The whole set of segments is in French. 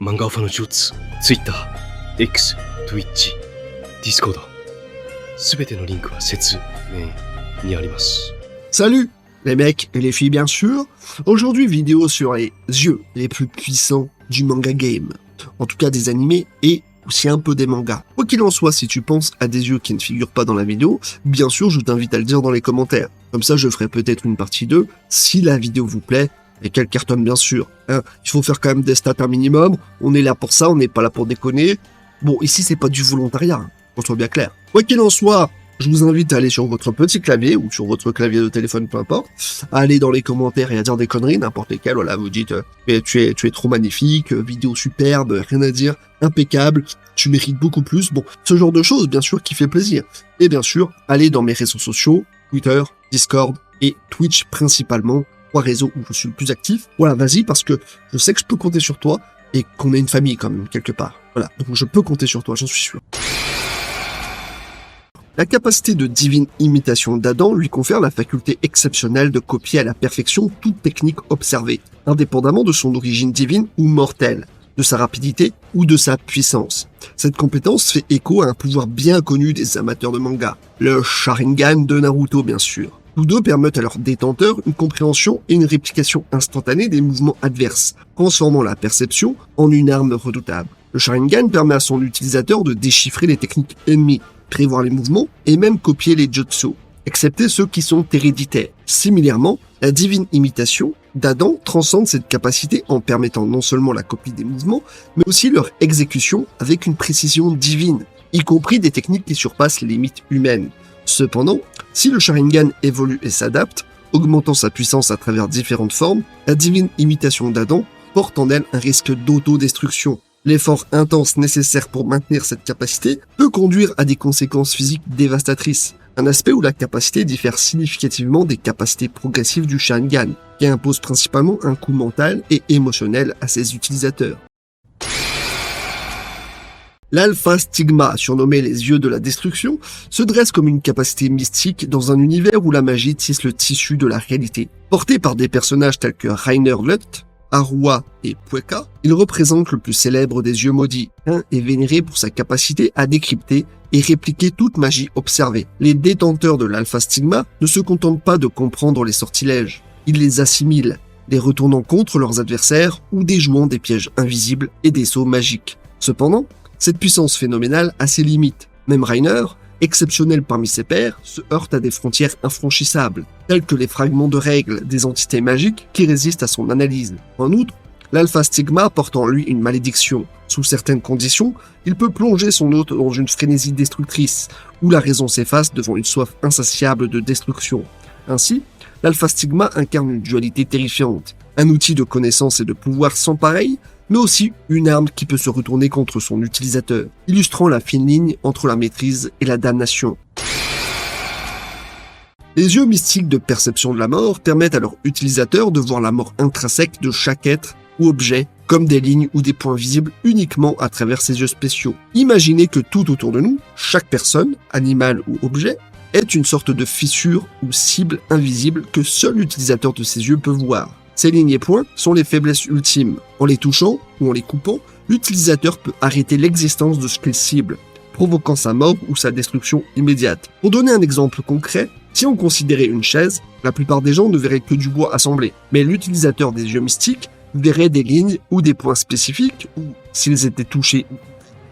漫画ファの術、Twitter、X、Twitch、Discord。すべてのリンクは説明にあります。Salut les mecs et les filles bien sûr. Aujourd'hui vidéo sur les yeux les plus puissants du manga game. En tout cas des animés et aussi un peu des mangas. Quoi qu'il en soit, si tu penses à des yeux qui ne figurent pas dans la vidéo, bien sûr je t'invite à le dire dans les commentaires. Comme ça je ferai peut-être une partie 2 si la vidéo vous plaît et qu'elle cartonne bien sûr. Hein, il faut faire quand même des stats un minimum, on est là pour ça, on n'est pas là pour déconner. Bon, ici c'est pas du volontariat, hein, qu'on soit bien clair. Quoi qu'il en soit, je vous invite à aller sur votre petit clavier ou sur votre clavier de téléphone, peu importe, à aller dans les commentaires et à dire des conneries, n'importe lesquelles. Voilà, vous dites tu es trop magnifique, vidéo superbe, rien à dire, impeccable, tu mérites beaucoup plus. Bon, ce genre de choses, bien sûr, qui fait plaisir. Et bien sûr, allez dans mes réseaux sociaux, Twitter, Discord et Twitch principalement, 3 réseaux où je suis le plus actif. Voilà, vas-y, parce que je sais que je peux compter sur toi et qu'on est une famille quand même, quelque part. Voilà, donc je peux compter sur toi, j'en suis sûr. La capacité de divine imitation d'Adam lui confère la faculté exceptionnelle de copier à la perfection toute technique observée, indépendamment de son origine divine ou mortelle, de sa rapidité ou de sa puissance. Cette compétence fait écho à un pouvoir bien connu des amateurs de manga, le Sharingan de Naruto bien sûr. Tous deux permettent à leurs détenteurs une compréhension et une réplication instantanée des mouvements adverses, transformant la perception en une arme redoutable. Le Sharingan permet à son utilisateur de déchiffrer les techniques ennemies, prévoir les mouvements et même copier les jutsu, excepté ceux qui sont héréditaires. Similairement, la divine imitation d'Adam transcende cette capacité en permettant non seulement la copie des mouvements, mais aussi leur exécution avec une précision divine, y compris des techniques qui surpassent les limites humaines. Cependant, si le Sharingan évolue et s'adapte, augmentant sa puissance à travers différentes formes, la divine imitation d'Adam porte en elle un risque d'autodestruction. L'effort intense nécessaire pour maintenir cette capacité peut conduire à des conséquences physiques dévastatrices, un aspect où la capacité diffère significativement des capacités progressives du Sharingan, qui impose principalement un coût mental et émotionnel à ses utilisateurs. L'Alpha Stigma, surnommé les yeux de la destruction, se dresse comme une capacité mystique dans un univers où la magie tisse le tissu de la réalité. Porté par des personnages tels que Rainer Lutt, Arua et Pueka, il représente le plus célèbre des yeux maudits, et vénéré pour sa capacité à décrypter et répliquer toute magie observée. Les détenteurs de l'Alpha Stigma ne se contentent pas de comprendre les sortilèges, ils les assimilent, les retournant contre leurs adversaires ou déjouant des pièges invisibles et des sauts magiques. Cependant, cette puissance phénoménale a ses limites. Même Rainer, exceptionnel parmi ses pairs, se heurte à des frontières infranchissables, telles que les fragments de règles des entités magiques qui résistent à son analyse. En outre, l'Alpha Stigma porte en lui une malédiction. Sous certaines conditions, il peut plonger son hôte dans une frénésie destructrice, où la raison s'efface devant une soif insatiable de destruction. Ainsi, l'Alpha Stigma incarne une dualité terrifiante, un outil de connaissance et de pouvoir sans pareil, mais aussi une arme qui peut se retourner contre son utilisateur, illustrant la fine ligne entre la maîtrise et la damnation. Les yeux mystiques de perception de la mort permettent à leur utilisateur de voir la mort intrinsèque de chaque être ou objet, comme des lignes ou des points visibles uniquement à travers ces yeux spéciaux. Imaginez que tout autour de nous, chaque personne, animal ou objet, est une sorte de fissure ou cible invisible que seul l'utilisateur de ces yeux peut voir. Ces lignes et points sont les faiblesses ultimes. En les touchant ou en les coupant, l'utilisateur peut arrêter l'existence de ce qu'il cible, provoquant sa mort ou sa destruction immédiate. Pour donner un exemple concret, si on considérait une chaise, la plupart des gens ne verraient que du bois assemblé, mais l'utilisateur des yeux mystiques verrait des lignes ou des points spécifiques où, s'ils étaient touchés,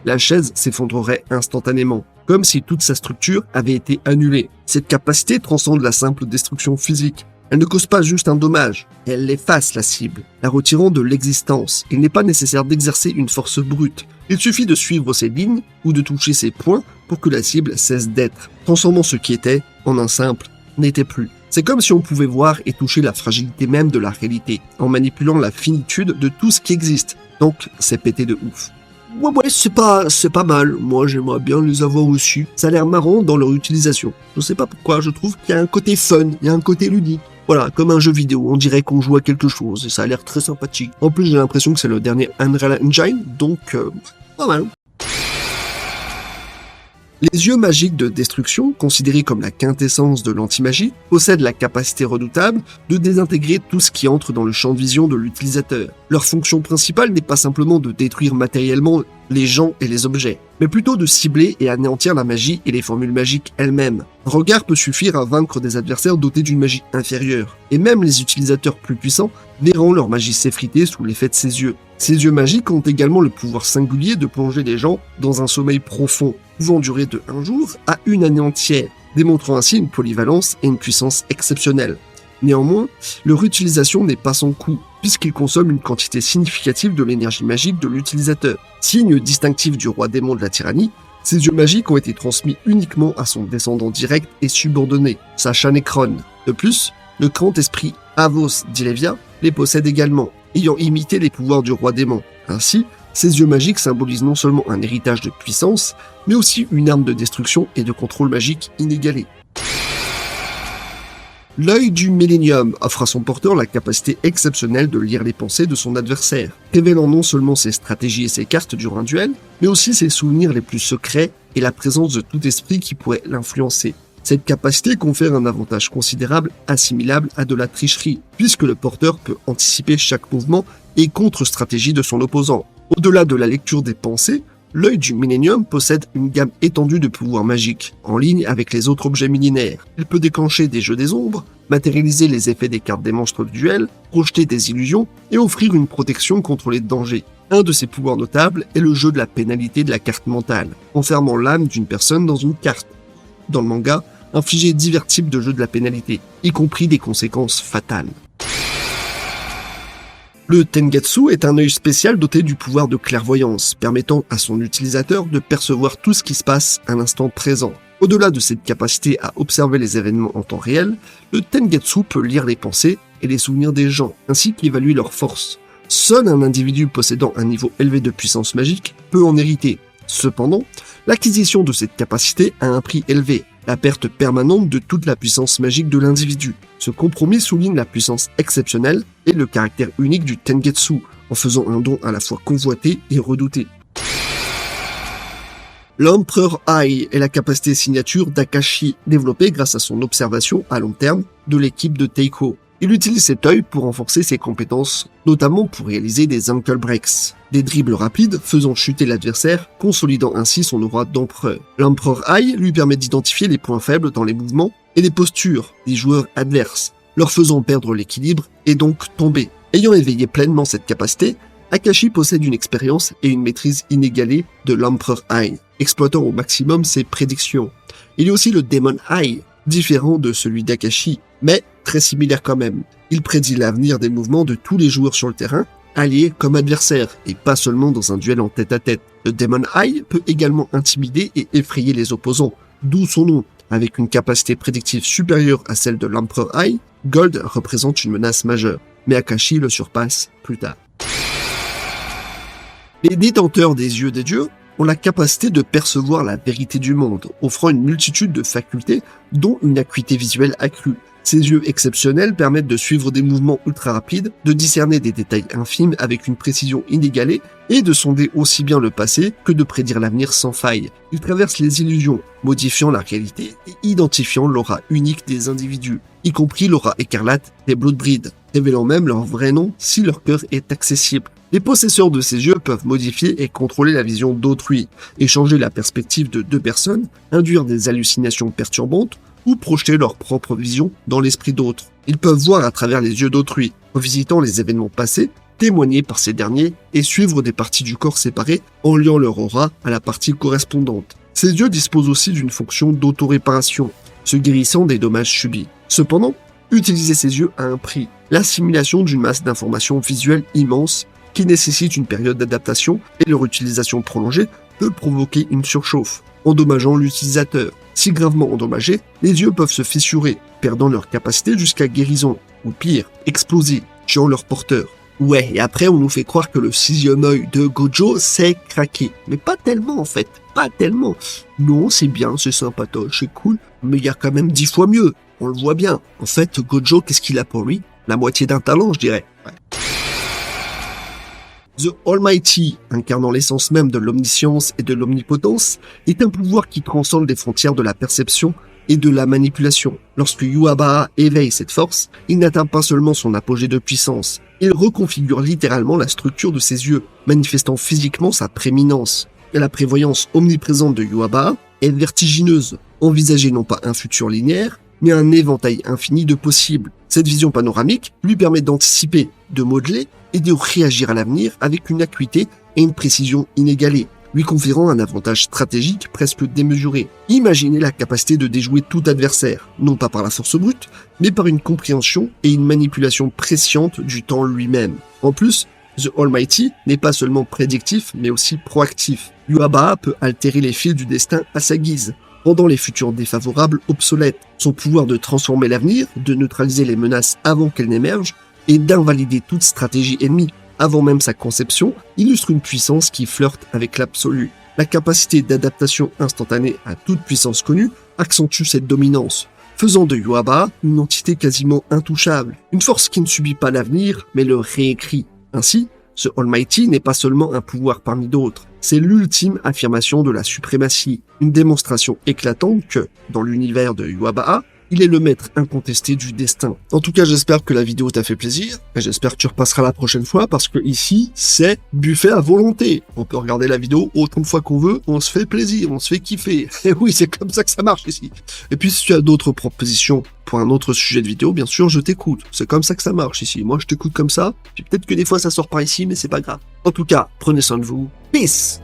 la chaise s'effondrerait instantanément, comme si toute sa structure avait été annulée. Cette capacité transcende la simple destruction physique. Elle ne cause pas juste un dommage, elle efface la cible, la retirant de l'existence. Il n'est pas nécessaire d'exercer une force brute. Il suffit de suivre ses lignes ou de toucher ses points pour que la cible cesse d'être, transformant ce qui était en un simple n'était plus. C'est comme si on pouvait voir et toucher la fragilité même de la réalité, en manipulant la finitude de tout ce qui existe. Donc, c'est pété de ouf. Ouais, c'est pas mal. Moi, j'aimerais bien les avoir aussi. Ça a l'air marrant dans leur utilisation. Je sais pas pourquoi, je trouve qu'il y a un côté fun, il y a un côté ludique. Voilà, comme un jeu vidéo, on dirait qu'on joue à quelque chose et ça a l'air très sympathique. En plus, j'ai l'impression que c'est le dernier Unreal Engine, donc pas mal. Les yeux magiques de destruction, considérés comme la quintessence de l'anti-magie, possèdent la capacité redoutable de désintégrer tout ce qui entre dans le champ de vision de l'utilisateur. Leur fonction principale n'est pas simplement de détruire matériellement les gens et les objets, mais plutôt de cibler et anéantir la magie et les formules magiques elles-mêmes. Un regard peut suffire à vaincre des adversaires dotés d'une magie inférieure, et même les utilisateurs plus puissants verront leur magie s'effriter sous l'effet de ses yeux. Ces yeux magiques ont également le pouvoir singulier de plonger les gens dans un sommeil profond, pouvant durer de 1 jour à 1 année entière, démontrant ainsi une polyvalence et une puissance exceptionnelles. Néanmoins, leur utilisation n'est pas sans coût, puisqu'ils consomment une quantité significative de l'énergie magique de l'utilisateur. Signe distinctif du roi démon de la tyrannie, ces yeux magiques ont été transmis uniquement à son descendant direct et subordonné, Sacha Necron. De plus, le grand esprit Avos d'Ilevia les possède également, ayant imité les pouvoirs du roi démon. Ainsi, ces yeux magiques symbolisent non seulement un héritage de puissance, mais aussi une arme de destruction et de contrôle magique inégalée. L'œil du Millénium offre à son porteur la capacité exceptionnelle de lire les pensées de son adversaire, révélant non seulement ses stratégies et ses cartes durant un duel, mais aussi ses souvenirs les plus secrets et la présence de tout esprit qui pourrait l'influencer. Cette capacité confère un avantage considérable assimilable à de la tricherie, puisque le porteur peut anticiper chaque mouvement et contre-stratégie de son opposant. Au-delà de la lecture des pensées, l'œil du Millénium possède une gamme étendue de pouvoirs magiques, en ligne avec les autres objets millénaires. Il peut déclencher des jeux des ombres, matérialiser les effets des cartes des monstres du duel, projeter des illusions et offrir une protection contre les dangers. Un de ses pouvoirs notables est le jeu de la pénalité de la carte mentale, enfermant l'âme d'une personne dans une carte. Dans le manga, infliger divers types de jeux de la pénalité, y compris des conséquences fatales. Le Tengetsu est un œil spécial doté du pouvoir de clairvoyance, permettant à son utilisateur de percevoir tout ce qui se passe à l'instant présent. Au-delà de cette capacité à observer les événements en temps réel, le Tengetsu peut lire les pensées et les souvenirs des gens, ainsi qu'évaluer leurs forces. Seul un individu possédant un niveau élevé de puissance magique peut en hériter. Cependant, l'acquisition de cette capacité a un prix élevé, la perte permanente de toute la puissance magique de l'individu. Ce compromis souligne la puissance exceptionnelle et le caractère unique du Tengetsu, en faisant un don à la fois convoité et redouté. L'Empereur Eye est la capacité signature d'Akashi, développée grâce à son observation à long terme de l'équipe de Teiko. Il utilise cet œil pour renforcer ses compétences, notamment pour réaliser des ankle breaks, des dribbles rapides faisant chuter l'adversaire, consolidant ainsi son aura d'empereur. L'Empereur Eye lui permet d'identifier les points faibles dans les mouvements et les postures des joueurs adverses, leur faisant perdre l'équilibre et donc tomber. Ayant éveillé pleinement cette capacité, Akashi possède une expérience et une maîtrise inégalée de l'Empereur Eye, exploitant au maximum ses prédictions. Il y a aussi le Demon Eye, différent de celui d'Akashi, mais très similaire quand même. Il prédit l'avenir des mouvements de tous les joueurs sur le terrain, alliés comme adversaires, et pas seulement dans un duel en tête-à-tête. Le Demon Eye peut également intimider et effrayer les opposants, d'où son nom. Avec une capacité prédictive supérieure à celle de l'Empereur Eye, Gold représente une menace majeure, mais Akashi le surpasse plus tard. Les détenteurs des yeux des dieux ont la capacité de percevoir la vérité du monde, offrant une multitude de facultés, dont une acuité visuelle accrue. Ces yeux exceptionnels permettent de suivre des mouvements ultra rapides, de discerner des détails infimes avec une précision inégalée et de sonder aussi bien le passé que de prédire l'avenir sans faille. Ils traversent les illusions, modifiant la réalité et identifiant l'aura unique des individus, y compris l'aura écarlate des Bloodbreed, révélant même leur vrai nom si leur cœur est accessible. Les possesseurs de ces yeux peuvent modifier et contrôler la vision d'autrui, échanger la perspective de 2 personnes, induire des hallucinations perturbantes, ou projeter leur propre vision dans l'esprit d'autres. Ils peuvent voir à travers les yeux d'autrui, revisitant les événements passés, témoigner par ces derniers et suivre des parties du corps séparées en liant leur aura à la partie correspondante. Ces yeux disposent aussi d'une fonction d'auto-réparation, se guérissant des dommages subis. Cependant, utiliser ces yeux a un prix, l'assimilation d'une masse d'informations visuelles immense qui nécessite une période d'adaptation et leur utilisation prolongée peut provoquer une surchauffe, endommageant l'utilisateur. Si gravement endommagés, les yeux peuvent se fissurer, perdant leur capacité jusqu'à guérison, ou pire, exploser, tuant leur porteur. Ouais, et après on nous fait croire que le 6e œil de Gojo s'est craqué. Mais pas tellement en fait, pas tellement. Non, c'est bien, c'est sympatoche, c'est cool, mais il y a quand même 10 fois mieux, on le voit bien. En fait, Gojo, qu'est-ce qu'il a pour lui? La moitié d'un talent, je dirais. Ouais. The Almighty, incarnant l'essence même de l'omniscience et de l'omnipotence, est un pouvoir qui transcende les frontières de la perception et de la manipulation. Lorsque Yhwach éveille cette force, il n'atteint pas seulement son apogée de puissance, il reconfigure littéralement la structure de ses yeux, manifestant physiquement sa prééminence. Et la prévoyance omniprésente de Yhwach est vertigineuse, envisager non pas un futur linéaire, mais un éventail infini de possibles. Cette vision panoramique lui permet d'anticiper, de modeler et de réagir à l'avenir avec une acuité et une précision inégalées, lui conférant un avantage stratégique presque démesuré. Imaginez la capacité de déjouer tout adversaire, non pas par la force brute, mais par une compréhension et une manipulation presciente du temps lui-même. En plus, The Almighty n'est pas seulement prédictif, mais aussi proactif. Yhwach peut altérer les fils du destin à sa guise, rendant les futurs défavorables obsolètes. Son pouvoir de transformer l'avenir, de neutraliser les menaces avant qu'elles n'émergent, et d'invalider toute stratégie ennemie avant même sa conception, illustre une puissance qui flirte avec l'absolu. La capacité d'adaptation instantanée à toute puissance connue accentue cette dominance, faisant de Yhwach une entité quasiment intouchable, une force qui ne subit pas l'avenir, mais le réécrit. Ainsi, The Almighty n'est pas seulement un pouvoir parmi d'autres, c'est l'ultime affirmation de la suprématie, une démonstration éclatante que, dans l'univers de Yhwach, il est le maître incontesté du destin. En tout cas, j'espère que la vidéo t'a fait plaisir, et j'espère que tu repasseras la prochaine fois, parce que ici, c'est buffet à volonté. On peut regarder la vidéo autant de fois qu'on veut, on se fait plaisir, on se fait kiffer. Et oui, c'est comme ça que ça marche ici. Et puis, si tu as d'autres propositions pour un autre sujet de vidéo, bien sûr, je t'écoute. C'est comme ça que ça marche ici. Moi, je t'écoute comme ça, puis peut-être que des fois ça sort par ici, mais c'est pas grave. En tout cas, prenez soin de vous. Peace!